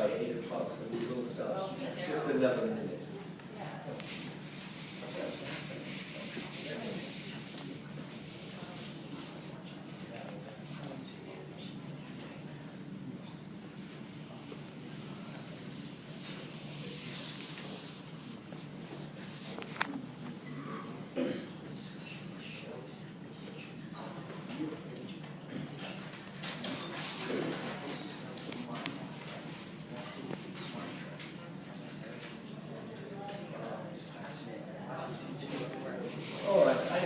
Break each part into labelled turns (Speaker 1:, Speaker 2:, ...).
Speaker 1: by 8 o'clock, so we will start just another minute.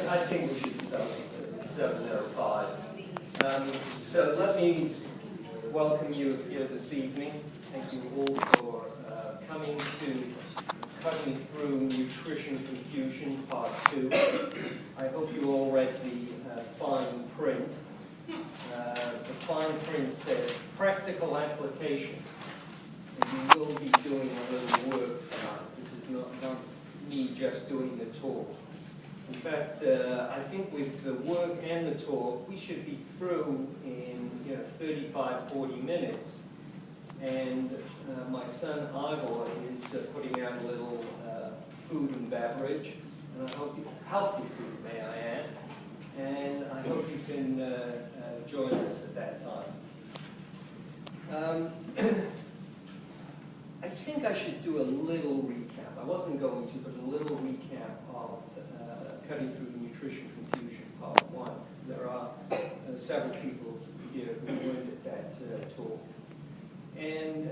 Speaker 1: I think we should start at 7:05. So let me welcome you here this evening. Thank you all for coming to Cutting Through Nutrition Confusion, Part 2. I hope you all read the fine print. The fine print says, practical application. And you will be doing a little work tonight. This is not me just doing the talk. In fact, I think with the work and the talk, we should be through in 35, 40 minutes. And my son Ivor is putting out a little food and beverage, and I hope healthy food, may I add. And I hope you can join us at that time. I think I should do a little recap. I wasn't going to, but a little recap of Cutting Through Nutrition Confusion, Part 1, because there are several people here who weren't at that talk. And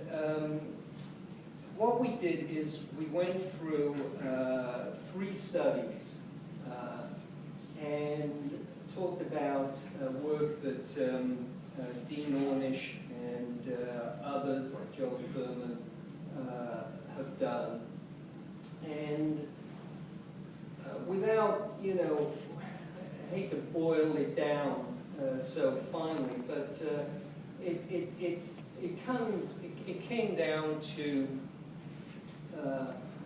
Speaker 1: what we did is we went through 3 studies and talked about work that Dean Ornish and others like Joe Furman have done. And without, I hate to boil it down so finely, but it came down to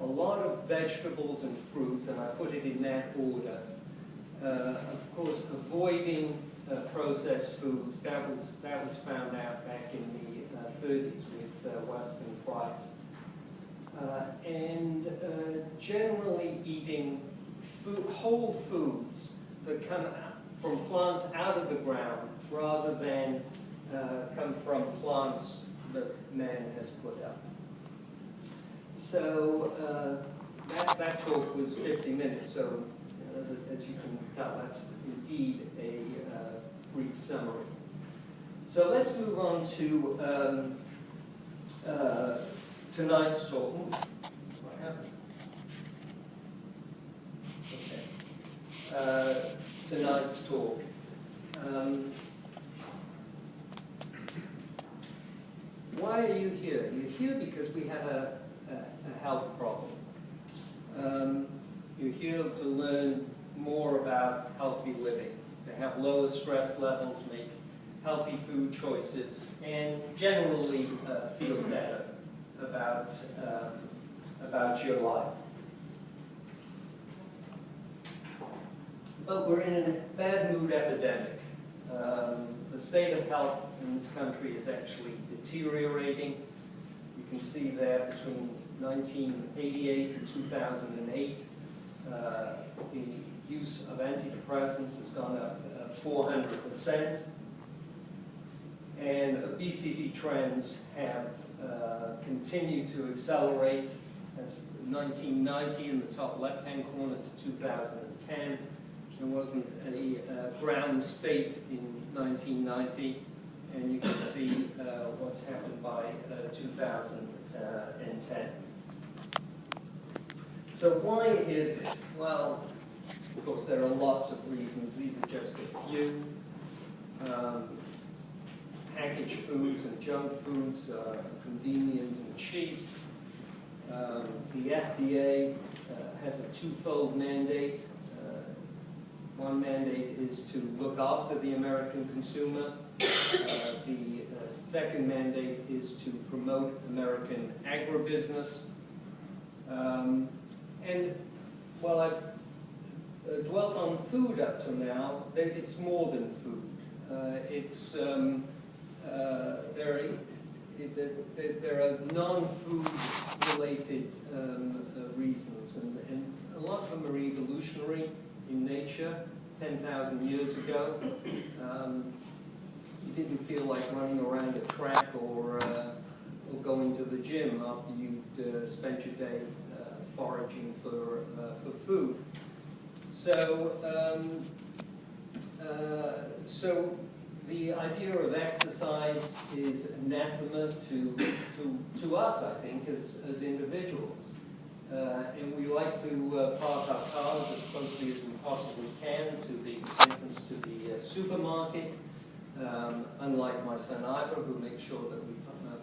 Speaker 1: a lot of vegetables and fruits, and I put it in that order. Of course, avoiding processed foods. That was found out back in the 30s with Weston Price. And generally eating whole foods that come from plants out of the ground rather than come from plants that man has put up. So that talk was 50 minutes, so as you can tell, that's indeed a brief summary. So let's move on to tonight's talk. What happened? Okay. Tonight's talk. Why are you here? You're here because we have a health problem. You're here to learn more about healthy living, to have lower stress levels, make healthy food choices, and generally feel better about your life. But we're in a bad mood epidemic. The state of health in this country is actually deteriorating. You can see that between 1988 and 2008, the use of antidepressants has gone up 400%. And obesity trends have continued to accelerate. That's 1990 in the top left-hand corner to 2010. There wasn't a brown state in 1990, and you can see what's happened by 2010. So why is it? Well, of course, there are lots of reasons. These are just a few. Packaged foods and junk foods are convenient and cheap. The FDA has a twofold mandate. One mandate is to look after the American consumer. The second mandate is to promote American agribusiness. And while I've dwelt on food up to now, it's more than food. there are non-food related reasons, and a lot of them are evolutionary in nature. 10,000 years ago, you didn't feel like running around a track or going to the gym after you'd spent your day foraging for food. So, so the idea of exercise is anathema to us, I think, as individuals. And we like to park our cars as closely as we possibly can to the entrance to the supermarket. Unlike my son Ivor, who makes sure that we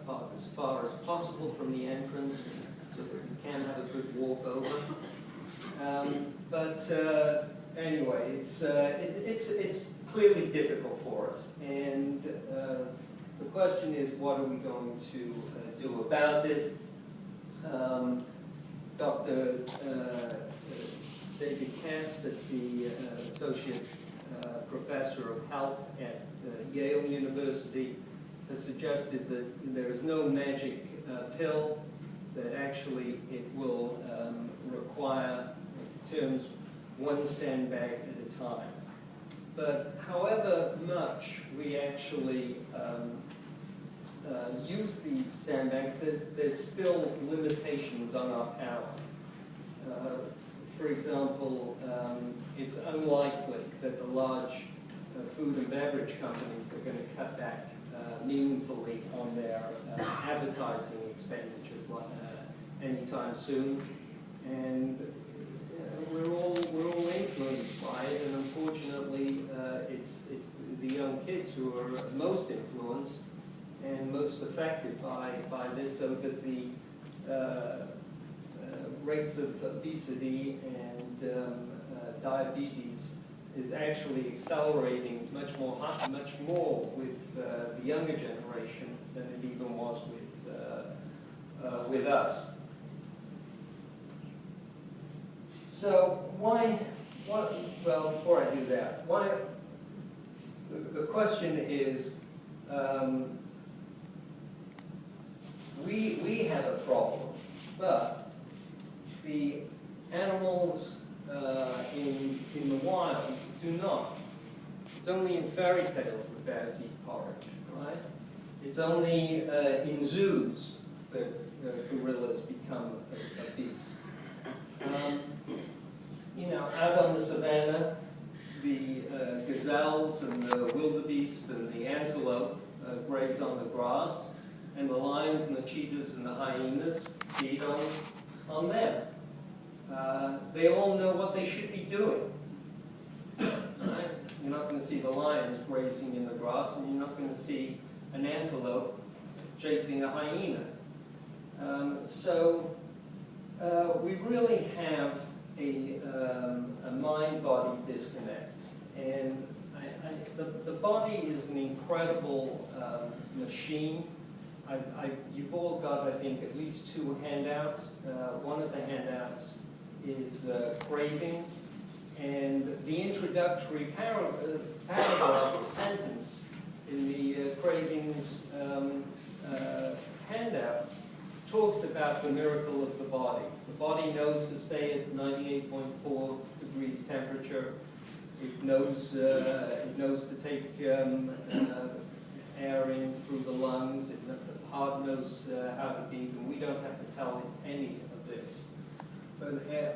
Speaker 1: park as far as possible from the entrance so that we can have a good walk over. Anyway, it's clearly difficult for us, and the question is, what are we going to do about it? Dr. David Katz, the Associate Professor of Health at Yale University, has suggested that there is no magic pill, that actually it will require, in terms, one sandbag at a time. But however much we actually use these sandbags, there's still limitations on our power. For example, it's unlikely that the large food and beverage companies are going to cut back meaningfully on their advertising expenditures anytime soon, and we're all influenced by it, and unfortunately, it's the young kids who are most influenced and most affected by this, so that the rates of obesity and diabetes is actually accelerating much more with the younger generation than it even was with us. So well, before I do that, the question is, we have a problem, but the animals in the wild do not. It's only in fairy tales that bears eat porridge, right? It's only in zoos that gorillas become obese. You know, out on the savannah, the gazelles and the wildebeest and the antelope graze on the grass, and the lions and the cheetahs and the hyenas feed on them. They all know what they should be doing. Right? You're not going to see the lions grazing in the grass, and you're not going to see an antelope chasing a hyena. So we really have a mind-body disconnect, and the body is an incredible machine. You've all got, I think, at least two handouts. One of the handouts is cravings, and the introductory paragraph or sentence in the cravings handout talks about the miracle of the body. The body knows to stay at 98.4 degrees temperature. It knows to take air in through the lungs. The heart knows how to beat, and we don't have to tell it any of this. But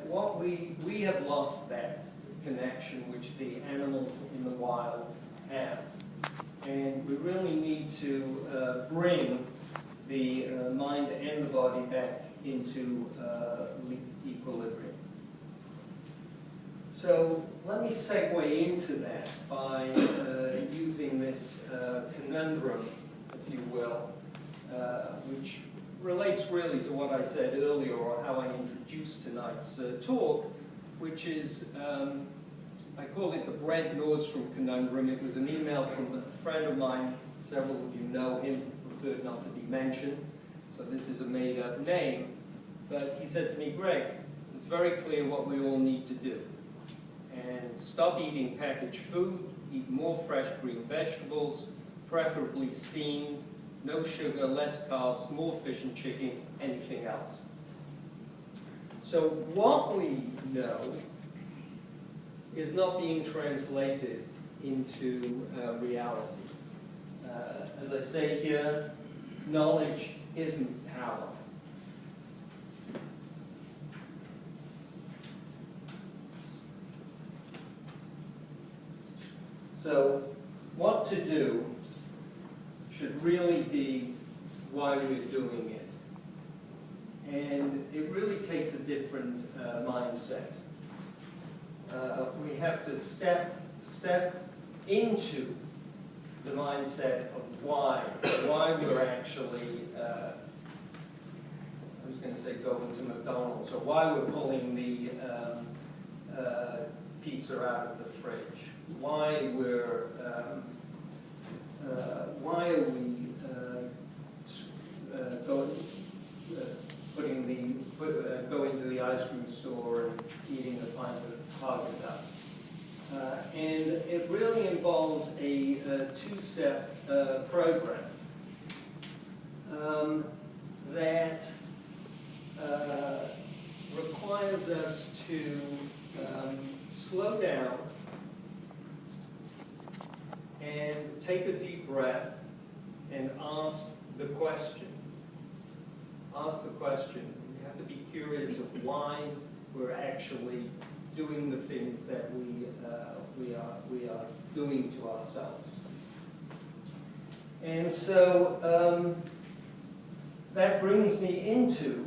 Speaker 1: what we have lost that connection which the animals in the wild have, and we really need to bring the mind and the body back into equilibrium. So let me segue into that by using this conundrum, if you will, which relates really to what I said earlier, or how I introduced tonight's talk, which is, I call it the Brent Nordstrom conundrum. It was an email from a friend of mine. Several of you know him, preferred not to be mentioned, so this is a made-up name. But he said to me, Greg, it's very clear what we all need to do. And stop eating packaged food, eat more fresh green vegetables, preferably steamed, no sugar, less carbs, more fish and chicken, anything else. So what we know is not being translated into reality. As I say here, knowledge isn't power. So what to do should really be why we're doing it. And it really takes a different mindset. We have to step into the mindset of why we're actually, I was going to say going to McDonald's, or why we're pulling the pizza out of the fridge. Why are we going to the ice cream store and eating a pint of Haagen-Dazs? And it really involves a two-step program that requires us to slow down and take a deep breath and ask the question. Ask the question. We have to be curious of why we're actually doing the things that we are doing to ourselves. And so that brings me into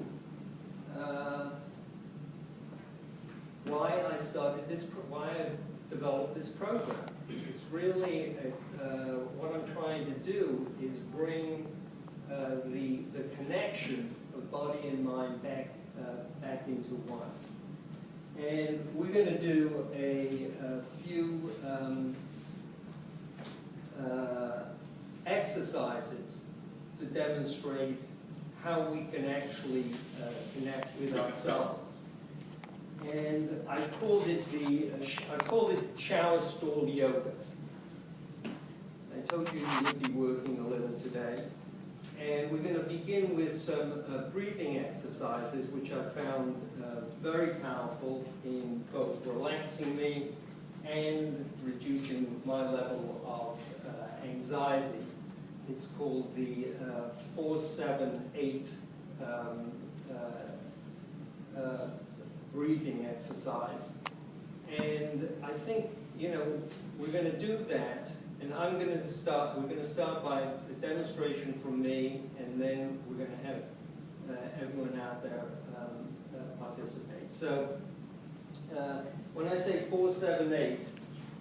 Speaker 1: why I started this, why I developed this program. It's really what I'm trying to do is bring the connection of body and mind back into one. And we're going to do a few exercises to demonstrate how we can actually connect with ourselves. And I called it shower stall yoga. I told you we would be working a little today. And we're going to begin with some breathing exercises, which I found very powerful in both relaxing me and reducing my level of anxiety. It's called the 4-7-8 breathing exercise. And I think, we're going to do that. And we're going to start by a demonstration from me, and then we're going to have everyone out there participate. So when I say 4-7-8,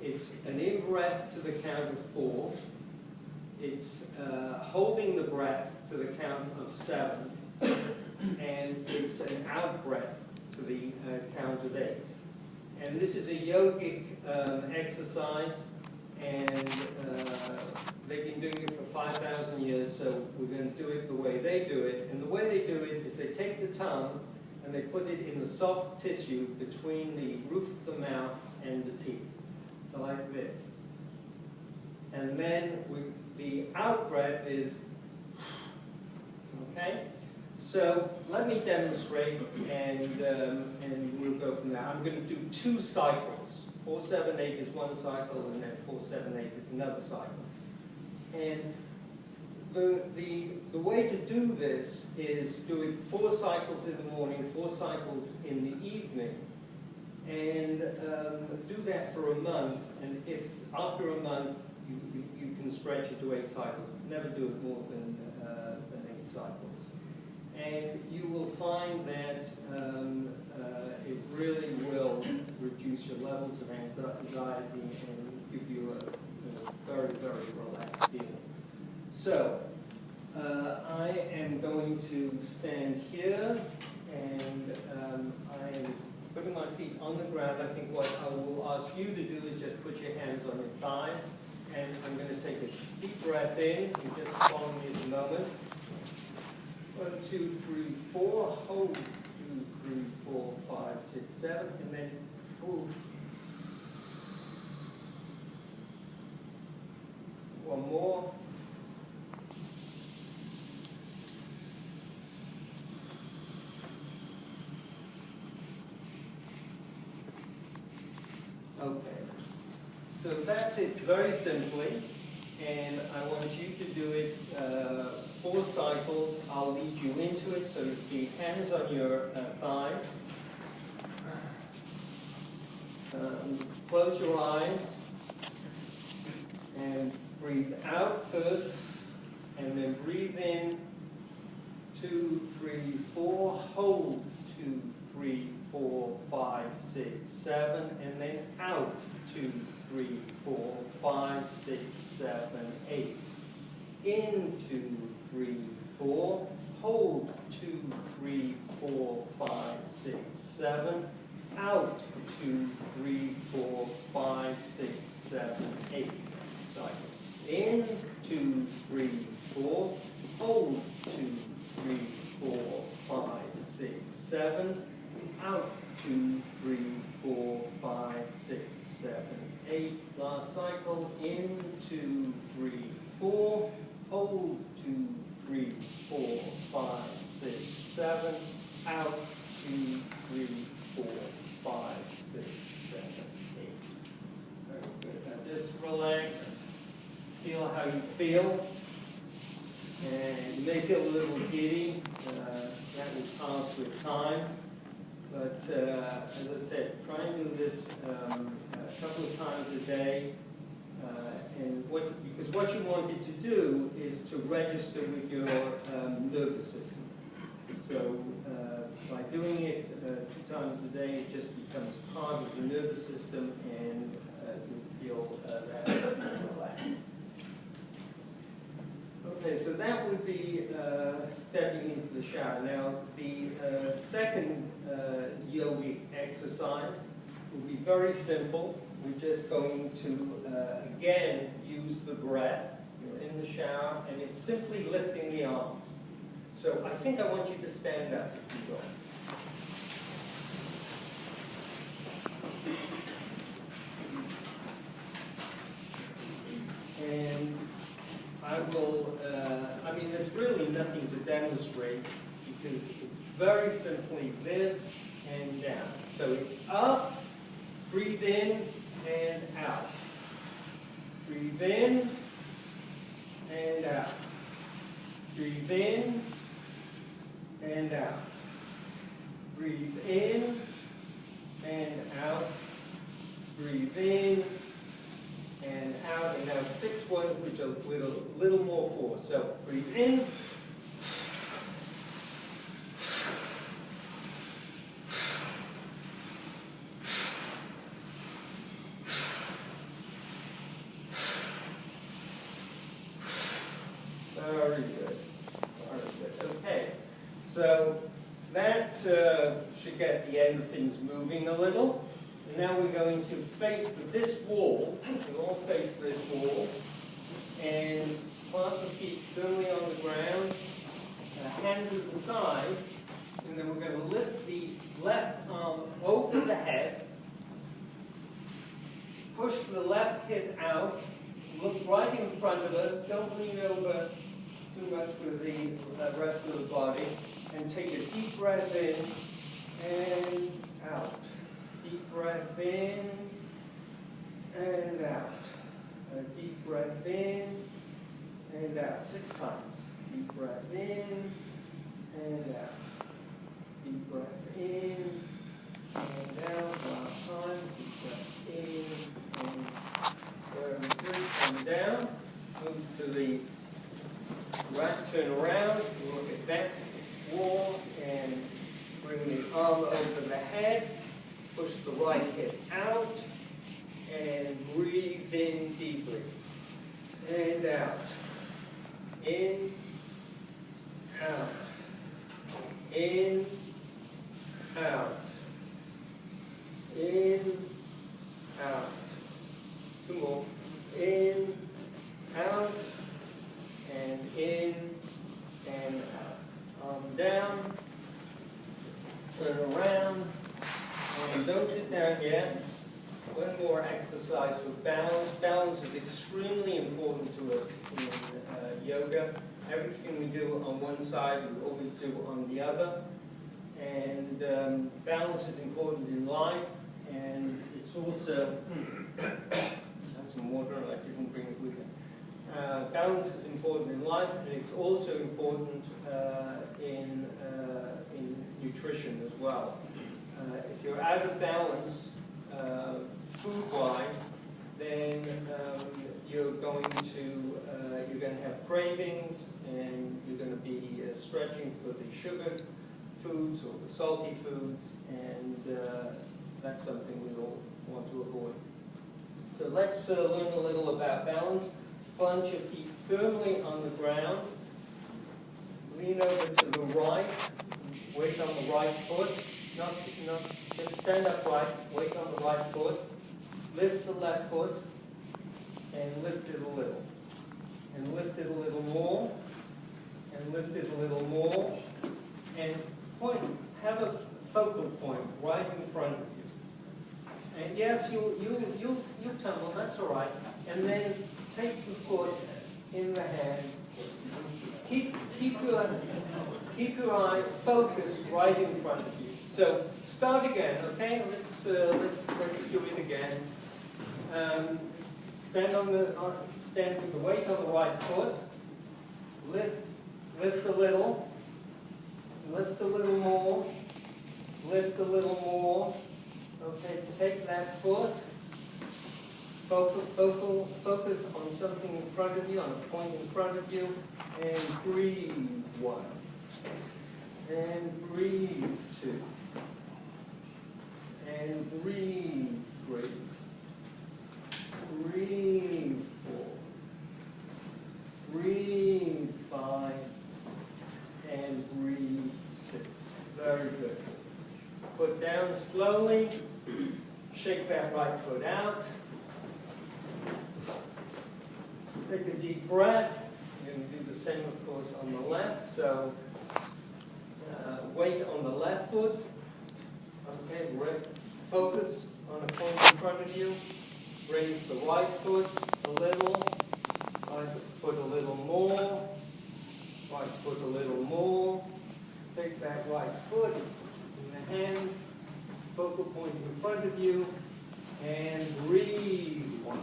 Speaker 1: it's an in-breath to the count of 4. It's holding the breath to the count of 7. And it's an out-breath to the count of 8. And this is a yogic exercise. And they've been doing it for 5,000 years, so we're going to do it the way they do it. And the way they do it is they take the tongue and they put it in the soft tissue between the roof of the mouth and the teeth, like this. And then the out breath is, okay? So let me demonstrate, and we'll go from there. I'm going to do 2 cycles. 4-7-8 is one cycle, and then 4-7-8 is another cycle. And the way to do this is do it 4 cycles in the morning, 4 cycles in the evening, and do that for a month. And if after a month you can stretch it to 8 cycles, never do it more than 8 cycles. And you will find that it really will reduce your levels of anxiety and give you a very, very relaxed feeling. So I am going to stand here, and I am putting my feet on the ground. I think what I will ask you to do is just put your hands on your thighs, and I'm going to take a deep breath in. You just follow me at the moment. 1, 2, 3, 4. Hold. 2, 3, 4, 5, 6, 7, and then move. 1 more. So that's it very simply, and I want you to do it 4 cycles. I'll lead you into it, so you keep hands on your thighs. Close your eyes and breathe out first, and then breathe in 2, 3, 4, hold 2, 3, 4, 5, 6, 7, and then out 2, 3, 4, 5, 6, 7, 8. In 2, 3, 4, hold 2, 3, 4, 5, 6, 7, out 2, 3, 4, 5, 6, 7, 8. Cycle. In 2, 3, 4, hold 2, 3, 4, 5, 6, 7, out 2, 3, 4, 5, 6, 7, 8. Last cycle. In 2, 3, 4, hold 2, 3, 4, 5, 6, 7, out 2, 3, 4, 5, 6, 7, 8. Very good. Now just relax. Feel how you feel. And you may feel a little giddy. That will pass with time. But as I said, try and do this a couple of times a day. Because what you want it to do is to register with your nervous system. So by doing it 2 times a day, it just becomes part of the nervous system, and you feel that relaxed. Okay, so that would be stepping into the shower. Now, the second yogic exercise will be very simple. We're just going to, again, use the breath. You're in the shower, and it's simply lifting the arms. So I think I want you to stand up if you will. And I will, there's really nothing to demonstrate because it's very simply this and down. So it's up, breathe in, and out. Breathe in, and out. Breathe in, and out. Breathe in, and out. Breathe in, and out. And now 6 ones with a little more force. So breathe in. Very good. Very good. Okay. So that should get the end of things moving a little. And now we're going to face this wall. We'll all face this wall. And plant the feet firmly on the ground. Hands at the side. And then we're going to lift the left arm over the head. Push the left hip out. Look right in front of us. Don't lean over too much with the rest of the body. And take a deep breath in and out. Deep breath in and out. A deep breath in and out. 6 times. Deep breath in and out. Deep breath in and out. Last time. Deep breath in and very good. Come down. Move to the right. Turn around. Look at that wall and bring the arm over the head. Push the right hip out and breathe in deeply. And out. In, out. In, out. In, out. 2 more. In, out, and in, and out. Arm down. Turn around. And don't sit down yet. 1 more exercise for balance. Balance is extremely important to us in yoga. Everything we do on one side, we always do on the other. And balance is important in life. And it's also, I'm had some water and I didn't bring it with me. Balance is important in life, and it's also important in nutrition as well. If you're out of balance food-wise, then you're going to have cravings, and you're going to be stretching for the sugar foods or the salty foods, and that's something we all want to avoid. So let's learn a little about balance. Plant your feet firmly on the ground. Lean over to the right. Weight on the right foot. Not just stand upright. Weight on the right foot. Lift the left foot and lift it a little. And lift it a little more. And lift it a little more. And point. Have a focal point right in front of you. And yes, you'll tumble. That's all right. And then take the foot in the hand. Keep your eye focused right in front of you. So start again, okay? Let's do it again. Stand with the weight on the right foot. Lift a little. Lift a little more. Lift a little more. Okay, take that foot. Focus on something in front of you, on a point in front of you, and breathe 1. And breathe 2. And breathe 3. Breathe 4. Breathe 5. And breathe 6. Very good. Foot down slowly. Shake that right foot out. Take a deep breath. You're going to do the same, of course, on the left. So weight on the left foot. Okay, focus on a point in front of you. Raise the right foot a little. Right foot a little more. Right foot a little more. Take that right foot in the hand. Focal point in front of you. And breathe 1.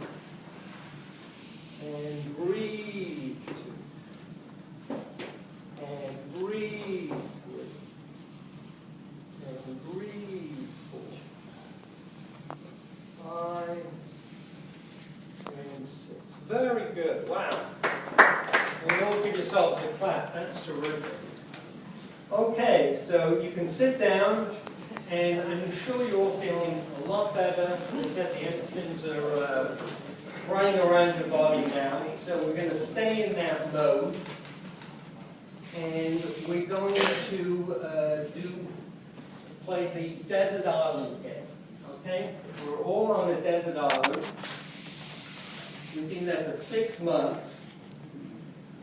Speaker 1: And breathe 2. And breathe 3. And breathe 4. 5. And 6. Very good. Wow. And all give yourselves a clap. That's terrific. Okay, so you can sit down, and I'm sure you're all feeling a lot better. As I said, the endorphins are running around your body now, so we're going to stay in that mode, and we're going to play the desert island game. Okay, we're all on a desert island. We've been there for 6 months,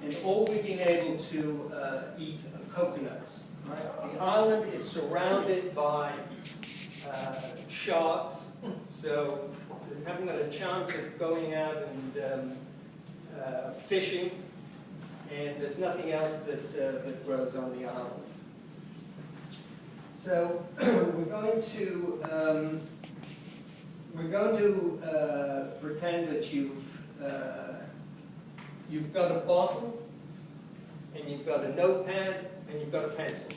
Speaker 1: and all we've been able to eat are coconuts. Right? The island is surrounded by sharks, so we haven't got a chance of going out and fishing, and there's nothing else that grows on the island. So we're going to pretend that you've got a bottle, and you've got a notepad, and you've got a pencil.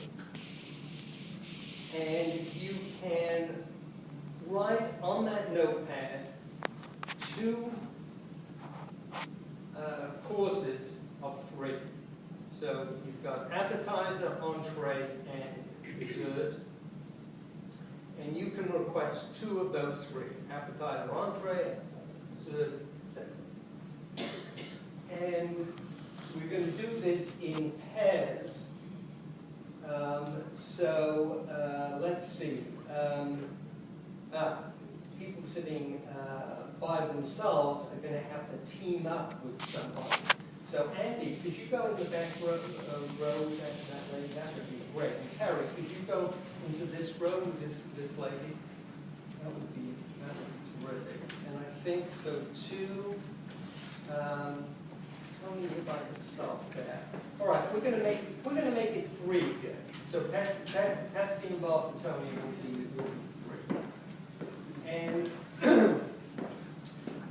Speaker 1: And you can write on that notepad 2 courses of 3. So you've got appetizer, entree, and dessert. And you can request 2 of those 3. Appetizer, entree, dessert, etc. And we're going to do this in pairs. Let's see. People sitting by themselves are going to have to team up with somebody. So Andy, could you go in the back row, that lady? That would be great. And Terry, could you go into this row with this lady? That would be terrific. And I think so too. Tony, you're by yourself there. All right, we're going to make it 3 again. So Patsy involved, Tony will be 3.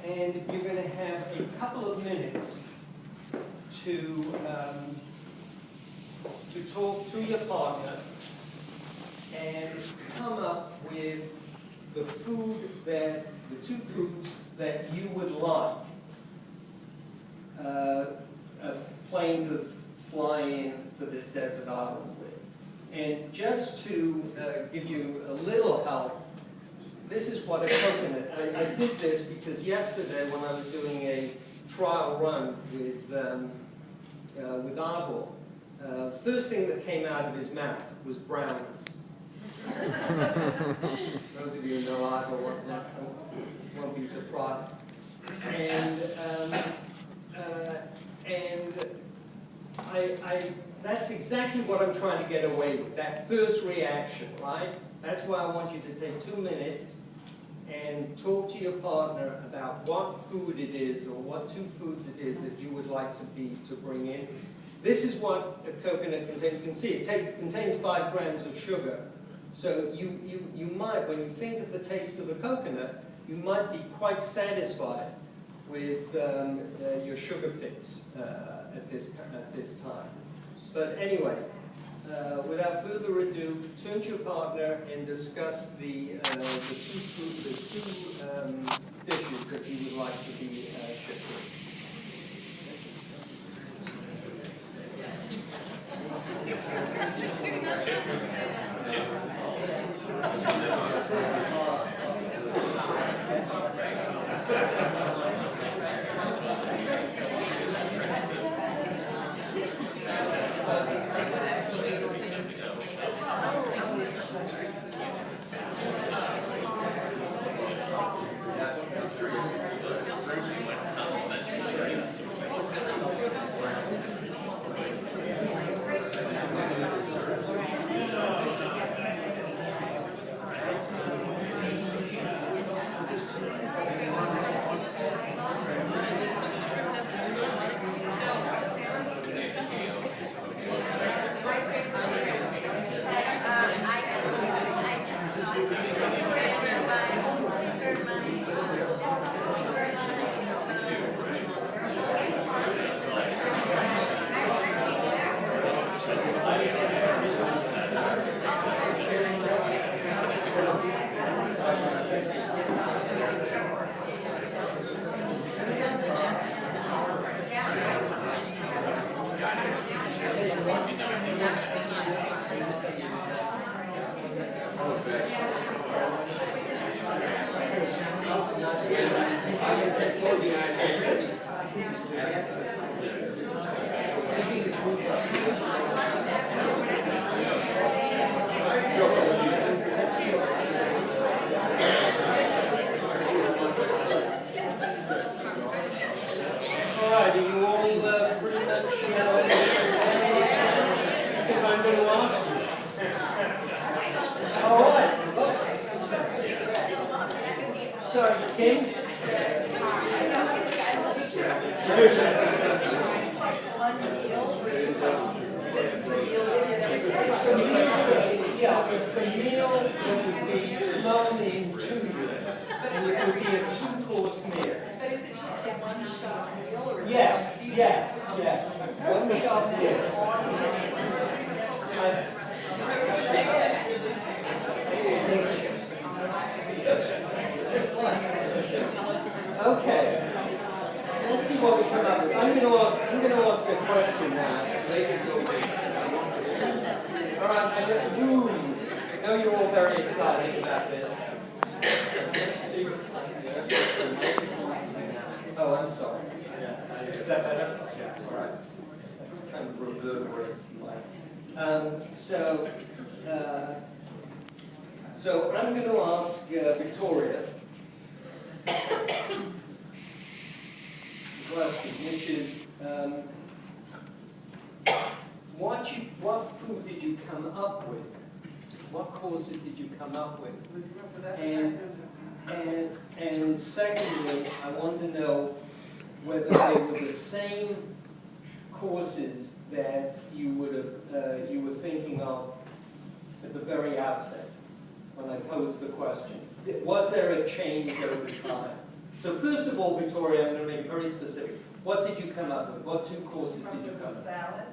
Speaker 1: And and you're going to have a couple of minutes to talk to your partner and come up with the two foods that you would like a plane to fly in to this desert island with. And just to give you a little help, this is what a coconut. I did this because yesterday when I was doing a trial run with Ivor, first thing that came out of his mouth was brownies. Those of you who know Ivor won't be surprised. And that's exactly what I'm trying to get away with, that first reaction, right? That's why I want you to take 2 minutes and talk to your partner about what food it is or what two foods it is that you would like to bring in. This is what a coconut contains. You can see it contains 5 grams of sugar. So you might, when you think of the taste of a coconut, you might be quite satisfied with your sugar fix at this time. But anyway, without further ado, turn to your partner and discuss the two dishes that you would like to be shipped in. Okay, let's see what we come up with. I'm going to ask a question now. All right, I know you're all very excited about this. Oh, I'm sorry. Is that better? Yeah. All right. That's kind of reverberant. So I'm going to ask Victoria the question, which is, what food did you come up with? What courses did you come up with? And secondly, I want to know whether they were the same courses that you were thinking of at the very outset when I posed the question. Was there a change over time? So first of all, Victoria, I'm going to make it very specific. What did you come up with? What two courses did you come up with?
Speaker 2: Salad.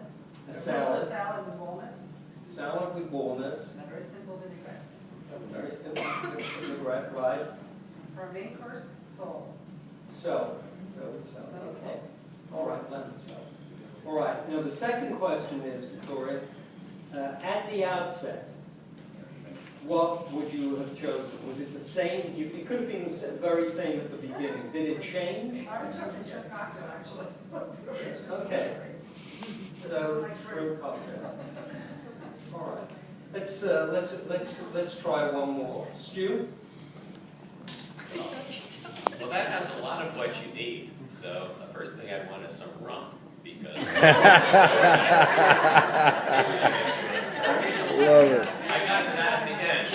Speaker 1: A salad.
Speaker 2: A salad with walnuts.
Speaker 1: Salad with walnuts.
Speaker 2: A very simple vinaigrette.
Speaker 1: Very simple vinaigrette, right?
Speaker 2: For our main course, sole.
Speaker 1: So all right, lemon salad. All right, now the second question is, Victoria, at the outset, what would you have chosen? Was it the same? It could have been the very same at the beginning. Did it change?
Speaker 2: I would choose a cocktail, actually.
Speaker 1: Okay. So, shrimp cocktail. All right. Let's try one more. Stu?
Speaker 3: Well, that has a lot of what you need. So the first thing I'd want is some rum, because
Speaker 4: Love it.
Speaker 3: I got to that at the end.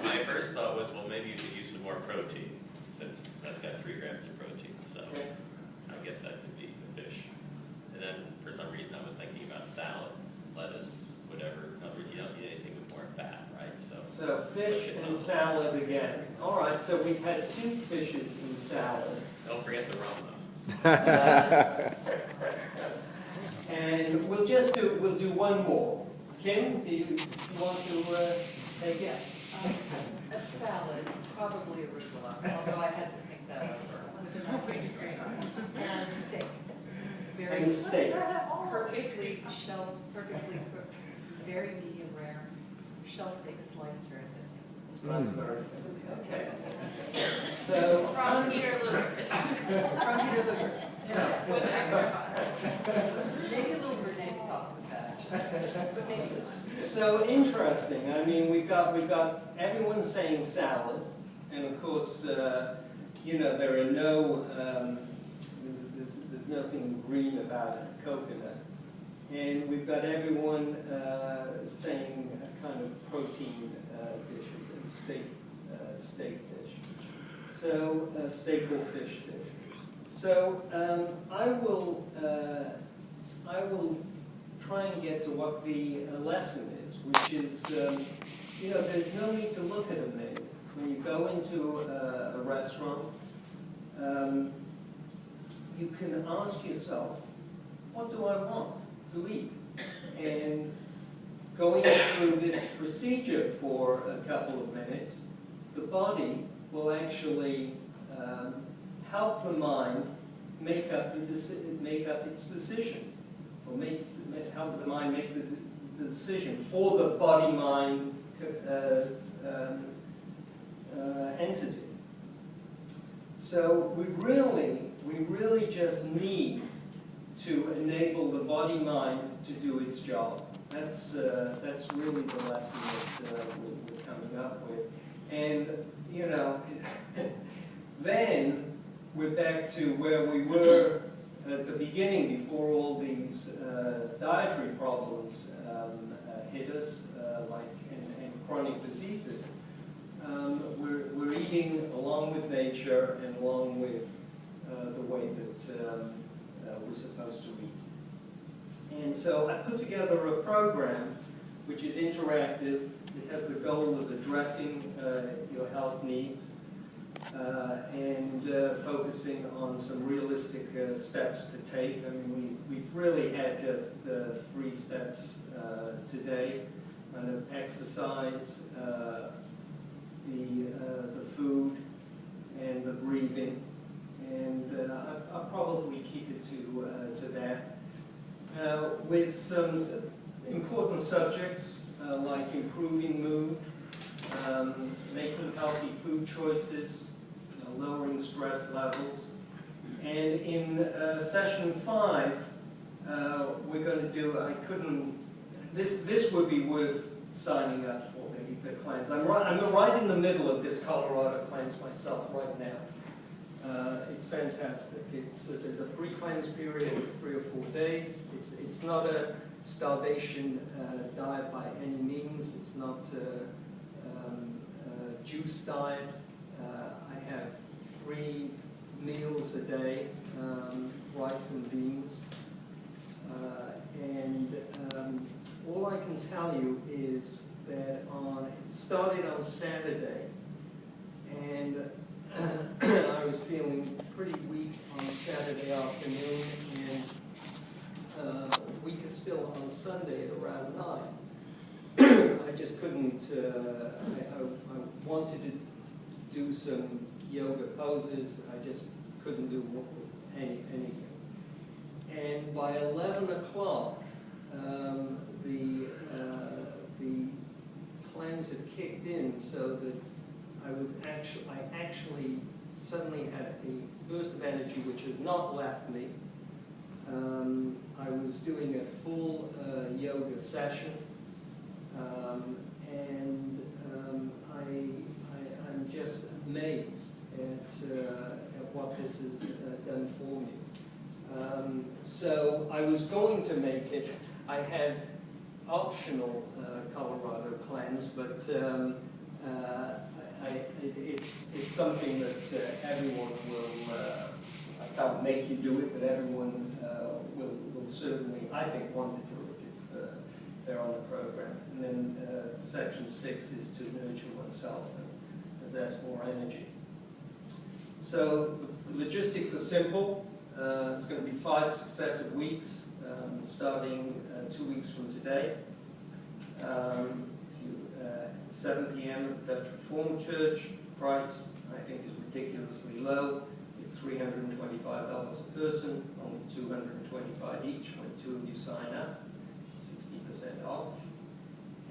Speaker 3: My first thought was, well, maybe you could use some more protein, since that's got 3 grams of protein. So I guess that could be the fish. And then for some reason I was thinking about salad, lettuce, whatever. In other words, you don't need anything with more fat, right?
Speaker 1: So fish and salad again. All right, so we've had 2 fishes in salad.
Speaker 3: Don't forget the rum, though.
Speaker 1: And we'll do one more. Kim, do you want to take it?
Speaker 5: Yes. A salad, probably arugula, although I had to think that over. With a nice and steak. Very
Speaker 1: And steak.
Speaker 5: perfectly cooked, very medium rare, shell steak sliced very thin.
Speaker 1: Slice very thin. Okay. So
Speaker 5: From Peter Luger's. From Peter Luger's.
Speaker 1: Yeah.
Speaker 5: With extra butter. Maybe a little Bernaise sauce with that, actually. But maybe not.
Speaker 1: So interesting. I mean, we've got everyone saying salad, and of course, you know, there are no there's nothing green about it, coconut, and we've got everyone saying a kind of protein dishes and steak dish. So steak or fish dish. So I will try and get to what the lesson is, which is, you know, there's no need to look at a menu. When you go into a restaurant, you can ask yourself, what do I want to eat? And going through this procedure for a couple of minutes, the body will actually help the mind make up its decision, or help the mind make the decision for the body-mind entity. So we really just need to enable the body-mind to do its job. That's really the lesson that we're coming up with. And, you know, then we're back to where we were at the beginning, before all these dietary problems hit us, and chronic diseases. We're eating along with nature and along with the way that we're supposed to eat. And so I put together a program which is interactive. It has the goal of addressing your health needs and focusing on some realistic steps to take. I mean, we've really had just 3 steps today: exercise, the food, and the breathing. And I'll probably keep it to that. With some important subjects like improving mood, making healthy food choices, lowering stress levels. And in session 5, we're going to do, this would be worth signing up for, the cleanse. I'm right in the middle of this Colorado cleanse myself right now. It's fantastic. There's a pre-cleanse period of 3 or 4 days. It's not a starvation diet by any means. It's not a juice diet. I have 3 meals a day, rice and beans. And all I can tell you is that it started on Saturday, and I was feeling pretty weak on Saturday afternoon, and weaker still on Sunday at around 9. I just couldn't, I wanted to do some yoga poses, I just couldn't do anything. And by 11 o'clock, the plans had kicked in, so that I actually suddenly had a burst of energy which has not left me. I was doing a full yoga session, and I'm just amazed at what this has done for me. So I was going to make it. I had optional Colorado plans, but it's something that everyone will, I can't make you do it, but everyone will certainly, I think, want to do it if they're on the program. And then section 6 is to nurture oneself and possess more energy. So the logistics are simple. It's going to be 5 successive weeks, starting 2 weeks from today. 7 p.m. at the Dutch Reformed Church. Price, I think, is ridiculously low. It's $325 a person, only $225 each when 2 of you sign up, 60% off.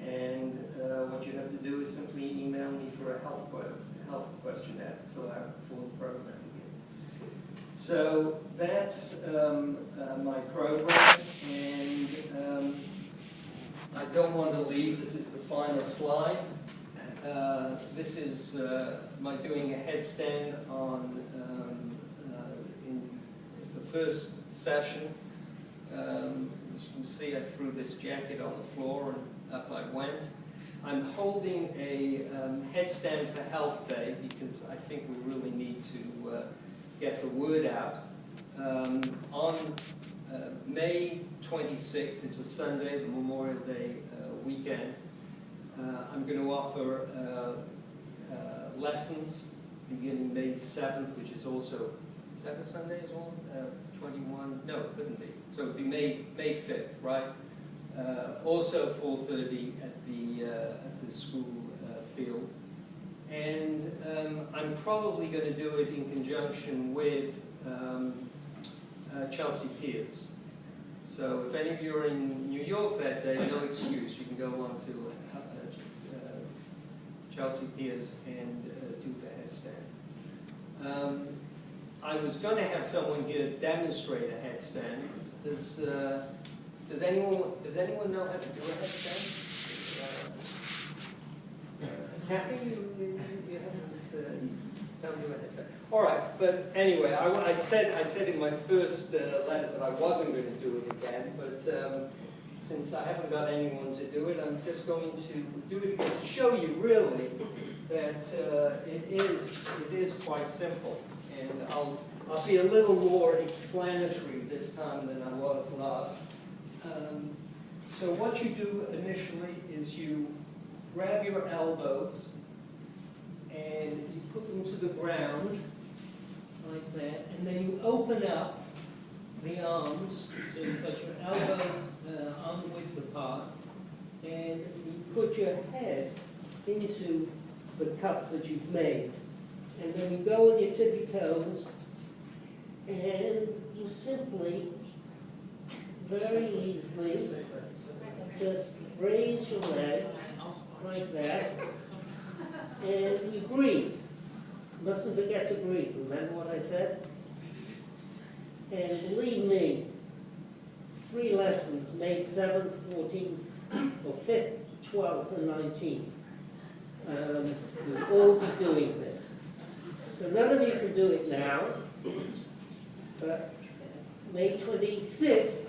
Speaker 1: And what you have to do is simply email me for a health questionnaire to fill out before the program begins. So that's my program, and I don't want to leave. This is the final slide. This is my doing a headstand on in the first session. As you can see, I threw this jacket on the floor and up I went. I'm holding a headstand for Health Day because I think we really need to get the word out. On May 26th, it's a Sunday, the Memorial Day weekend, I'm going to offer lessons beginning May 7th, which is also, is that a Sunday as well? 21? No, it couldn't be. So it would be May 5th, right? Also 4:30 at the school field. And I'm probably going to do it in conjunction with Chelsea Piers. So if any of you are in New York that day, no excuse. You can go on to Chelsea Piers and do the headstand. I was going to have someone here demonstrate a headstand. Does anyone know how to do a headstand? Kathy, you haven't done a headstand. All right, but anyway, I said in my first letter that I wasn't going to do it again, but since I haven't got anyone to do it, I'm just going to do it again to show you really that it is quite simple, and I'll be a little more explanatory this time than I was last. So what you do initially is you grab your elbows and you put them to the ground like that, and then you open up the arms, so you've got your elbows on the width apart, and you put your head into the cup that you've made. And then you go on your tippy toes, and you simply, very easily, just raise your legs like that, and you breathe. Mustn't forget to breathe. Remember what I said? And believe me, 3 lessons, May 7th, 14th, or 5th, 12th, and 19th. You'll all be doing this. So none of you can do it now, but May 26th,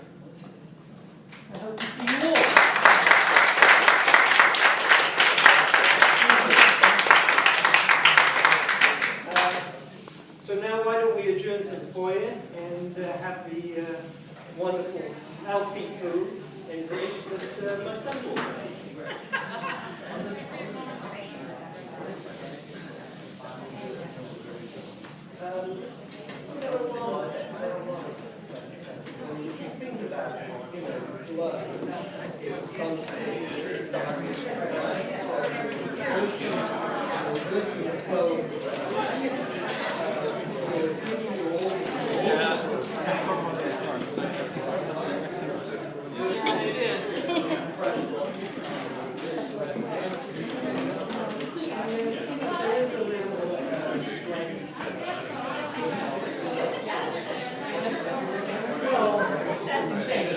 Speaker 1: I hope to see you all. So now why don't we adjourn to the foyer and have the wonderful, healthy food and drink that my son bought us. When you think about it, blood is constantly various protein will flow Well, that's